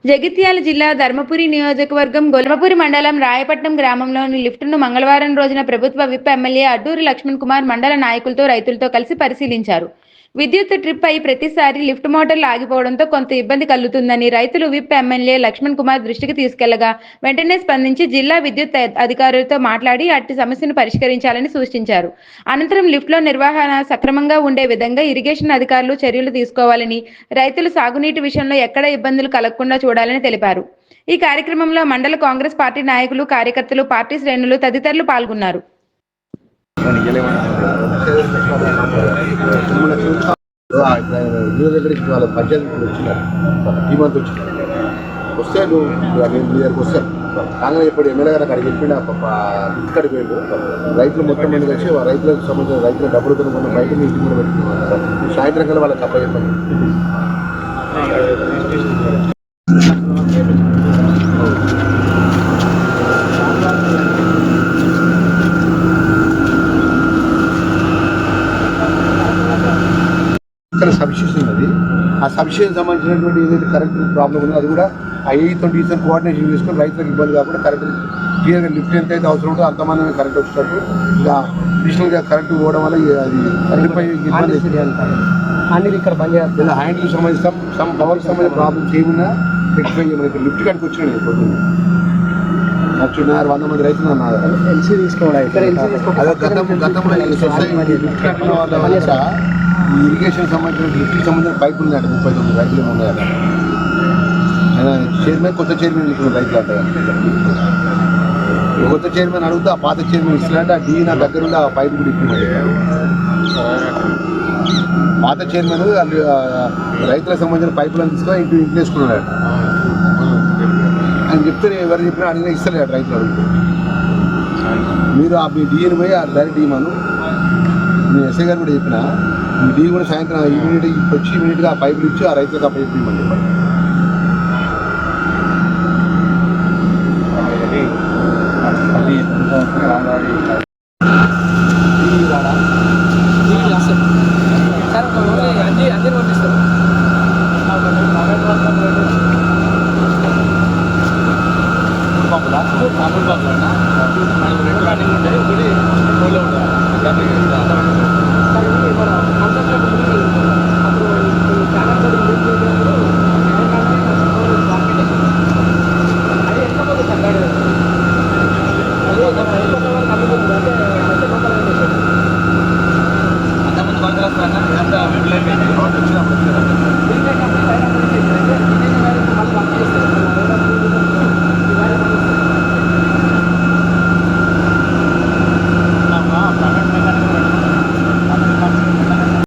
జగిత్యాల జిల్లా ధర్మపురి నియోజకవర్గం గొలమపురి మండలం రాయపట్నం గ్రామంలోని లిఫ్టును మంగళవారం రోజున ప్రభుత్వ విప్ ఎమ్మెల్యే అడ్డూరి లక్ష్మణ్ కుమార్ మండల నాయకులతో రైతులతో కలిసి పరిశీలించారు. విద్యుత్ ట్రిప్ అయి ప్రతిసారి లిఫ్ట్ మోటార్లు ఆగిపోవడంతో కొంత ఇబ్బంది కలుగుతుందని రైతులు విప్ ఎమ్మెల్యే లక్ష్మణ్ కుమార్ దృష్టికి తీసుకెళ్లగా వెంటనే స్పందించి జిల్లా విద్యుత్ అధికారులతో మాట్లాడి అట్టి సమస్యను పరిష్కరించాలని సూచించారు. అనంతరం లిఫ్ట్లో నిర్వహణ సక్రమంగా ఉండే విధంగా ఇరిగేషన్ అధికారులు చర్యలు తీసుకోవాలని, రైతులు సాగునీటి విషయంలో ఎక్కడ ఇబ్బందులు కలగకుండా చూడాలని తెలిపారు. ఈ కార్యక్రమంలో మండల కాంగ్రెస్ పార్టీ నాయకులు, కార్యకర్తలు, పార్టీ శ్రేణులు తదితరులు పాల్గొన్నారు. వాళ్ళ పంచాయతీ వచ్చినారు, ఈ మంత్ వచ్చినారు. వస్తే నువ్వు మీ దగ్గరకు వస్తాను కాగానే ఇప్పుడు ఎమ్మెల్యే గారు అక్కడికి చెప్పిండు. ఇక్కడికి పోయిండు. రైతులు మొత్తం మంది కలిసి రైతులకు సంబంధించిన రైతుల డబ్బులు కొనుక్కున్న బయట ఇంటికి కూడా పెట్టుకున్నారు. సాయంత్రం కల్లా వాళ్ళకి అప్ప చెప్పండి. ఇక్కడ సబ్స్టేషన్ ఉన్నది. ఆ సబ్స్టేషన్ సంబంధించినటువంటి ఏదైతే కరెంట్ ప్రాబ్లం ఉందో అది కూడా ఐతో డీజల్ కోఆర్డినేషన్ చేసుకొని రైతులకు ఇబ్బంది కాకుండా కరెంట్ క్లియర్గా లిఫ్ట్ ఎంత అయితే అవసరం ఉందో అంతమంది కరెంట్ వచ్చేటట్టు ఇంకా అడిషనల్గా కరెంటు పోవడం వల్ల అది కరెంట్పై ఇబ్బంది ఇక్కడ బంద్ చేయాలి. ఇలా హ్యాండిల్ సంబంధించిన పవర్కి సంబంధించిన ప్రాబ్లమ్స్ ఏమున్నా రెక్టిఫై చేయమని ఇక్కడ లిఫ్ట్ కాడికి వచ్చినాడు. పొద్దున్న లక్షన్నర 100 మంది రైతులు అన్నారు. ఎల్సీ తీసుకోవడం అదే గతంలో లిఫ్ట్ కట్టుకున్న వాళ్ళ ఈ ఇరిగేషన్ సంబంధించిన లిఫ్ట్కి సంబంధించిన పైపులు ఉన్నాయట. 39 రైతులు ఉన్నాయట. ఆయన చైర్మన్ కొత్త చైర్మన్ ఇక్కడ రైతులు అంట. కొత్త చైర్మన్ అడిగితే ఆ పాత చైర్మన్ ఇస్తున్నాడు. ఆ డీ నా దగ్గర ఉండి ఆ పైపు కూడా ఇచ్చినాడు. పాత చైర్మన్ రైతులకు సంబంధించిన పైపులను తీసుకొని ఇంట్లో వేసుకున్నాడు. ఆయన చెప్తే ఎవరు చెప్పినా అడిగినా ఇస్తలేడు రైతులు అడుగుతూ. మీరు ఆ మీ డీని పోయి ఆ డైరెక్ట్ ఇవ్వను. నేను ఎస్ఐ గారు కూడా చెప్పిన మీ డీ కూడా సాయంత్రం ఇమీడియట్గా ఆ పైపులు ఇచ్చి ఆ రైతులకు ఆ పైపు ఇవ్వమని చెప్పండి. అది